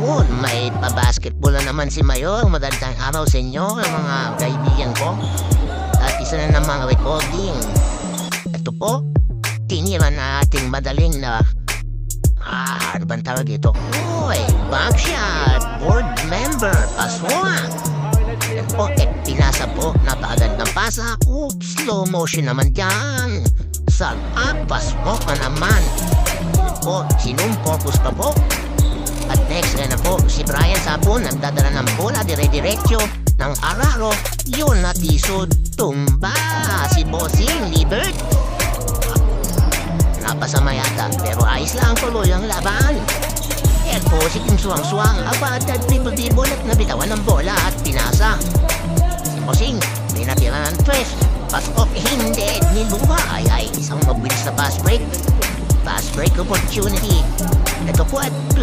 Yun, may pa-basketball na naman si Mayor. Magandang araw sa inyo, mga kaibigan ko. At isa na namang recording. Ito po, tinira na ating madaling na ano bang tawag ito? Uy, backshot, board member, paswak. Yan po, pinasa po, napagad ng pasa. Oops, slow motion naman dyan. Saan paswak na naman. Yan po, sinumporpus pa po. At next na po, si Brian Sabon nagdadala ng bola dire-diretso ng araro. Yun na tisod, tumba. Si Bossing Libert napasama yata, pero ayos lang tuloy ang laban. Yan po si Kim Suwang-Suwang, abad at triple-dribble at nabitawan ng bola at pinasa. Si Bossing, may natira ng tres. Pass off, hindi, niluha. Ay, isang mabilis na pass break. Pass break opportunity. Ito po at